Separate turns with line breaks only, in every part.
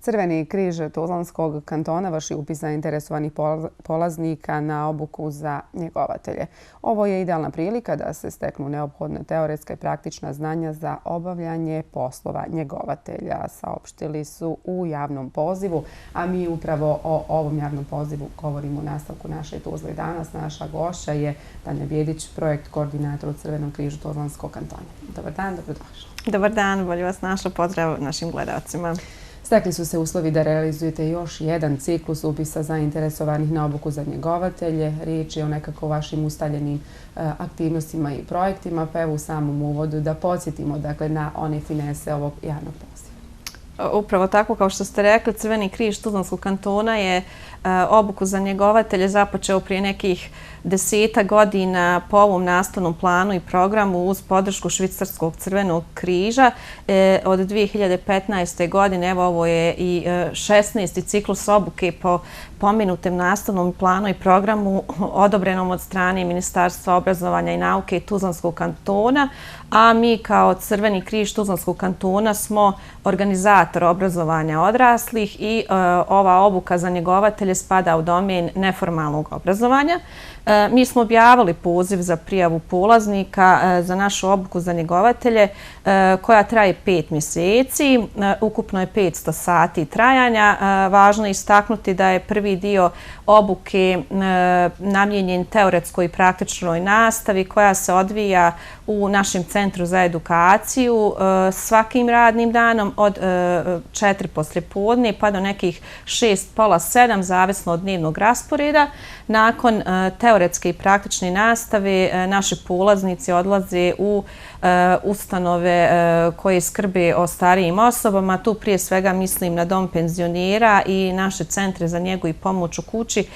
Crveni križ Tuzlanskog kantona vrši upis zainteresovanih polaznika na obuku za njegovatelje. Ovo je idealna prilika da se steknu neophodna teoretska i praktična znanja za obavljanje poslova njegovatelja, saopštili su u javnom pozivu, a mi upravo o ovom javnom pozivu govorimo u nastavku naše Tuzle danas. Naša gošća je Tanja Bjedić, projekt koordinator u Crvenom križu Tuzlanskog kantona. Dobar dan, dobrodošli.
Dobar dan, bolje vas našla, pozdrav našim gledalcima.
Stekli su se uslovi da realizujete još jedan ciklus upisa zainteresovanih na obuku za njegovatelje. Riječ je o nekako vašim ustaljenim aktivnostima i projektima, pa evo u samom uvodu da podsjetimo na one finese ovog javnog poziva.
Upravo tako, kao što ste rekli, Crveni križ Tuzlanskog kantona je obuku za njegovatelje započeo prije nekih 10 godina po ovom nastavnom planu i programu uz podršku Švicarskog crvenog križa. Od 2015. godine, evo ovo je i 16. ciklus obuke po pomenutem nastavnom planu i programu odobrenom od strane Ministarstva obrazovanja i nauke Tuzlanskog kantona, a mi kao Crveni križ Tuzlanskog kantona smo organizator obrazovanja odraslih i ova obuka za njegovatelje spada u domen neformalnog obrazovanja. Mi smo objavili poziv za prijavu polaznika za našu obuku za njegovatelje koja traje 5 mjeseci. Ukupno je 500 sati trajanja. Važno je istaknuti da je prvi dio obuke namijenjen teoretskoj i praktičnoj nastavi koja se odvija u našem centru za edukaciju svakim radnim danom od 4 poslijepodne pa do nekih 6, pola 7, zavisno od dnevnog rasporeda. Nakon teoretske i praktične nastave naši polaznici odlaze u ustanove koje skrbe o starijim osobama. Tu prije svega mislim na dom penzionera i naše centre za njegu i pomoć u kući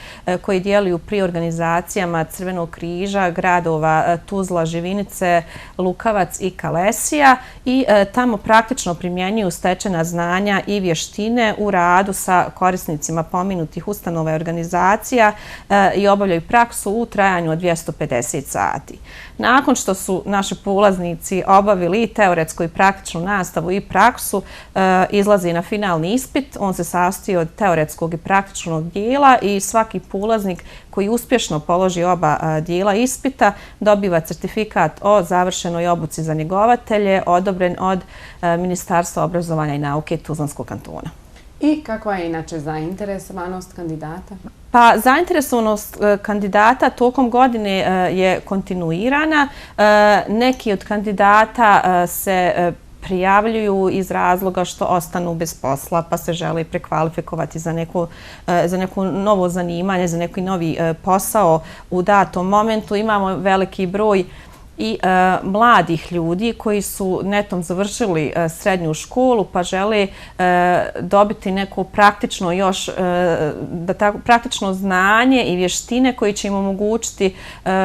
koji djeluju pri organizacijama Crvenog križa, gradova Tuzla, Živinice, Lukavac i Kalesija i tamo praktično primjenjuju stečena znanja i vještine u radu sa korisnicima pomenutih ustanova i organizacija i obavljaju praksu u trajanju od 250 sati. Nakon što su naši polaznici obavili i teoretsku i praktičnu nastavu i praksu, izlazi na finalni ispit. On se sastoji od teoretskog i praktičnog dijela i svaki polaznik koji uspješno položi oba dijela ispita dobiva certifikat o završenoj obuci za njegovatelje odobren od Ministarstva obrazovanja i nauke Tuzlanskog kantona.
I kakva je inače zainteresovanost kandidata?
Pa zainteresovanost kandidata tokom godine je kontinuirana. Neki od kandidata se prijavljuju iz razloga što ostanu bez posla pa se žele prekvalifikovati za neko novo zanimanje, za neki novi posao u datom momentu. Imamo veliki broj i mladih ljudi koji su netom završili srednju školu pa žele dobiti neko praktično znanje i vještine koji će im omogućiti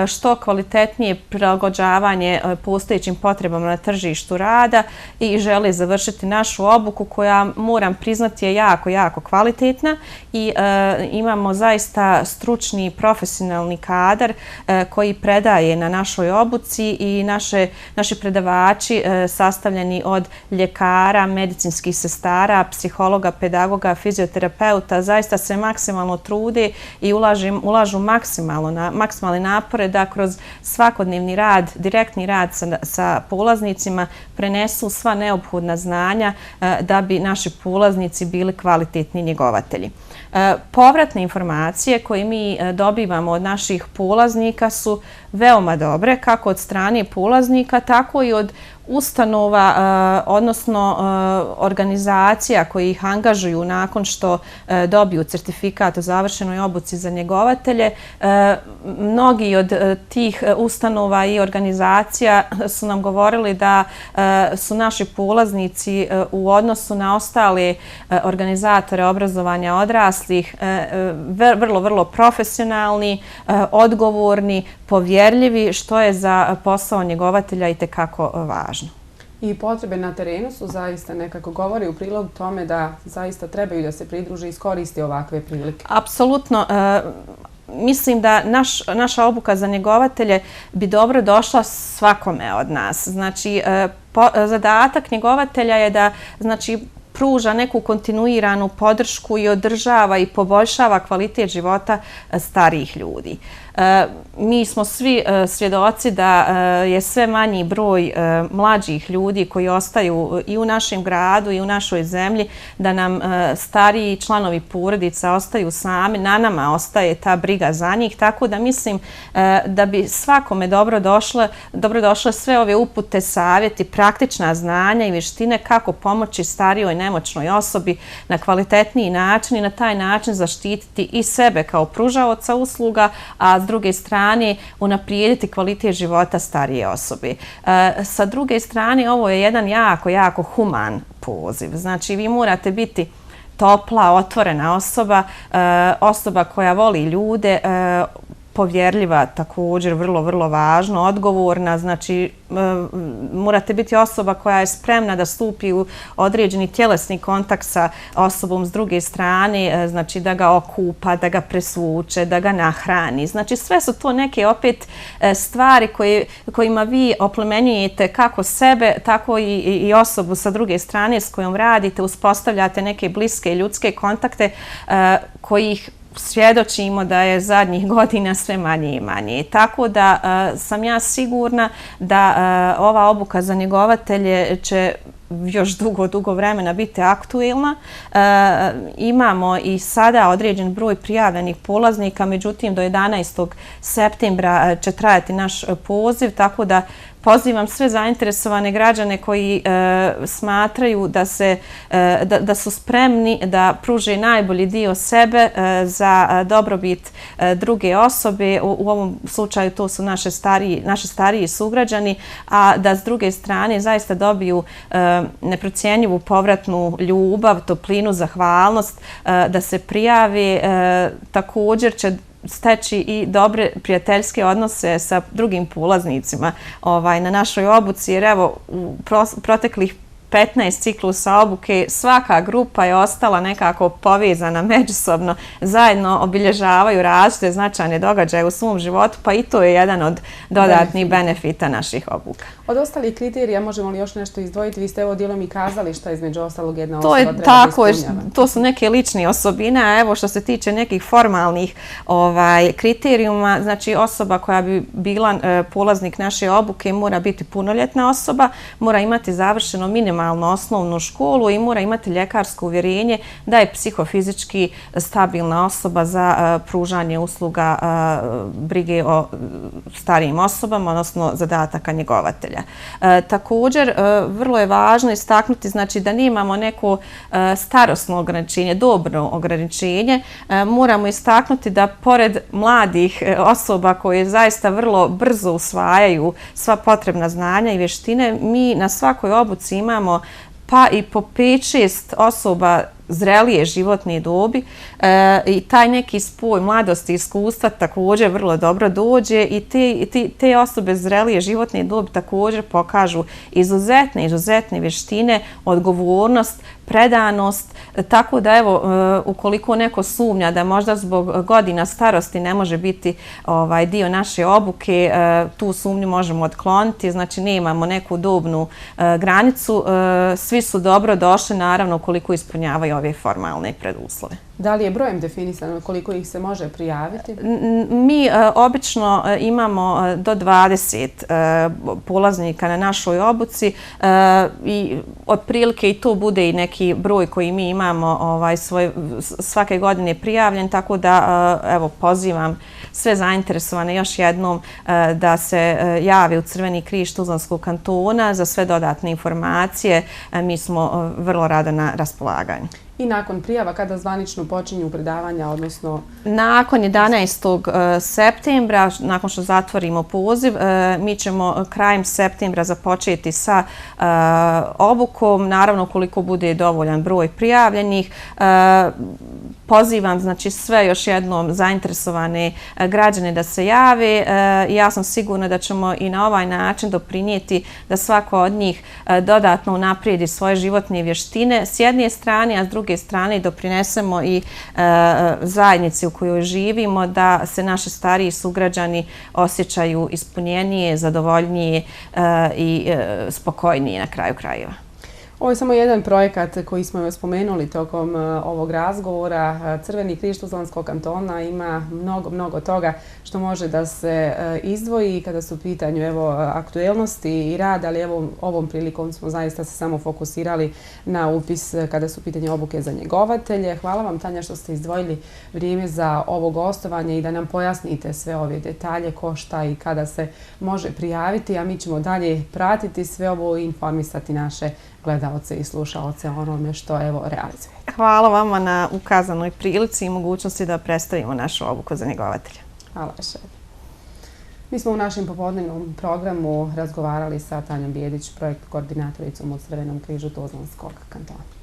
što kvalitetnije prilagođavanje postojećim potrebama na tržištu rada i žele završiti našu obuku koja, moram priznati, je jako kvalitetna i imamo zaista stručni profesionalni kadar koji predaje na našoj obuci i naši predavači sastavljeni od ljekara, medicinskih sestara, psihologa, pedagoga, fizioterapeuta zaista se maksimalno trude i ulažu maksimalne napore da kroz svakodnevni rad, direktni rad sa polaznicima prenesu sva neophodna znanja da bi naši polaznici bili kvalitetni njegovatelji. Povratne informacije koje mi dobivamo od naših polaznika su veoma dobre, kako od strane polaznika, tako i od ustanova, odnosno organizacija koji ih angažuju nakon što dobiju certifikat o završenoj obuci za njegovatelje. Mnogi od tih ustanova i organizacija su nam govorili da su naši polaznici u odnosu na ostale organizatore obrazovanja odraslih vrlo profesionalni, odgovorni, povjerljivi, što je za posao njegovatelja itekako važno.
I potrebe na terenu su zaista nekako govori u prilog tome da zaista trebaju da se pridruže i iskoriste ovakve prilike.
Apsolutno. Mislim da naša obuka za njegovatelje bi dobro došla svakome od nas. Znači, zadatak njegovatelja je da pruža neku kontinuiranu podršku i održava i poboljšava kvalitet života starijih ljudi. Mi smo svi svjedoci da je sve manji broj mlađih ljudi koji ostaju i u našem gradu i u našoj zemlji, da nam stariji članovi porodica ostaju sami, na nama ostaje ta briga za njih, tako da mislim da bi svakome dobrodošle sve ove upute, savjeti, praktična znanja i vještine kako pomoći starijoj nemoćnoj osobi na kvalitetniji način i na taj način zaštititi i sebe kao pružaoca usluga, a s druge strane unaprijediti kvalitet života starije osobe. Sa druge strane, ovo je jedan jako human poziv. Znači, vi morate biti topla, otvorena osoba, osoba koja voli ljude, povjerljiva također, vrlo važno, odgovorna, znači morate biti osoba koja je spremna da stupi u određeni tjelesni kontakt sa osobom s druge strane, znači da ga okupa, da ga presvuče, da ga nahrani. Znači sve su to neke opet stvari kojima vi oplemenjujete kako sebe, tako i osobu sa druge strane s kojom radite, uspostavljate neke bliske ljudske kontakte kojih svjedočimo da je zadnjih godina sve manje i manje. Tako da sam ja sigurna da ova obuka za njegovatelje će još dugo vremena biti aktuelna. Imamo i sada određen broj prijavljenih polaznika, međutim do 11. septembra će trajati naš poziv, tako da pozivam sve zainteresovane građane koji smatraju da su spremni da pruže najbolji dio sebe za dobrobit druge osobe. U ovom slučaju to su naši stariji sugrađani, a da s druge strane zaista dobiju neprocjenjivu povratnu ljubav, toplinu, zahvalnost, da se prijave. Također će steći i dobre prijateljske odnose sa drugim polaznicima na našoj obuci, jer evo u proteklih 15 ciklusa obuke svaka grupa je ostala nekako povezana međusobno, zajedno obilježavaju različite značajne događaje u svom životu, pa i to je jedan od dodatnih benefita naših obuka.
Od ostalih kriterija možemo li još nešto izdvojiti? Vi ste ovo dijelom i kazali šta između ostalog jedna osoba treba da ispunjava.
To su neke lične osobine, a evo što se tiče nekih formalnih kriterijuma, znači osoba koja bi bila polaznik naše obuke mora biti punoljetna osoba, mora imati završeno minimalno osnovnu školu i mora imati ljekarsko uvjerenje da je psihofizički stabilna osoba za pružanje usluga brige o starijim osobama, odnosno zadataka njegovatelja. Također, vrlo je važno istaknuti znači, da nemamo neko starosno ograničenje, dobno ograničenje. Moramo istaknuti da pored mladih osoba koje zaista vrlo brzo usvajaju sva potrebna znanja i vještine, mi na svakoj obuci imamo pa i po 5-6 osoba zrelije životne dobi i taj neki spoj mladosti i iskustva također vrlo dobro dođe i te osobe zrelije životne dobi također pokažu izuzetne vještine, odgovornost, predanost, tako da evo, ukoliko neko sumnja da možda zbog godina starosti ne može biti dio naše obuke, tu sumnju možemo otkloniti, znači nemamo neku dobnu granicu, svi su dobro došli, naravno ukoliko ispunjavaju ove formalne preduslove.
Da li je brojem definisano koliko ih se može prijaviti?
Mi obično imamo do 20 polaznika na našoj obuci i otprilike i to bude i neki broj koji mi imamo svake godine prijavljen, tako da evo pozivam sve zainteresovane još jednom da se jave u Crveni križ Tuzlanskog kantona za sve dodatne informacije. Mi smo vrlo rado na raspolaganju.
I nakon prijava, kada zvanično počinju predavanja, odnosno...
Nakon 11. septembra, nakon što zatvorimo poziv, mi ćemo krajem septembra započeti sa obukom. Naravno, koliko bude dovoljan broj prijavljenih. Pozivam znači, sve još jednom zainteresovane građane da se jave. Ja sam sigurna da ćemo i na ovaj način doprinijeti da svako od njih dodatno unaprijedi svoje životne vještine s jedne strane, a s druge strane doprinesemo i zajednici u kojoj živimo, da se naši stariji sugrađani osjećaju ispunjenije, zadovoljnije i spokojnije na kraju krajeva.
Ovo je samo jedan projekat koji smo spomenuli tokom ovog razgovora. Crveni križ Tuzlanskog kantona ima mnogo toga što može da se izdvoji kada su u pitanju aktuelnosti i rad, ali ovom prilikom smo zaista se samo fokusirali na upis kada su u pitanju obuke za njegovatelje. Hvala vam, Tanja, što ste izdvojili vrijeme za ovo gostovanje i da nam pojasnite sve ove detalje, ko, šta i kada se može prijaviti, a mi ćemo dalje pratiti sve ovo i informisati naše gledalce i slušalce o onome što realizuje.
Hvala vama na ukazanoj prilici i mogućnosti da predstavimo našu obuku za njegovatelja.
Hvala še. Mi smo u našem popodnevnom programu razgovarali sa Tanjom Bijedić, projekt koordinatoricom u Crvenom križu Tuzlanskog kantona.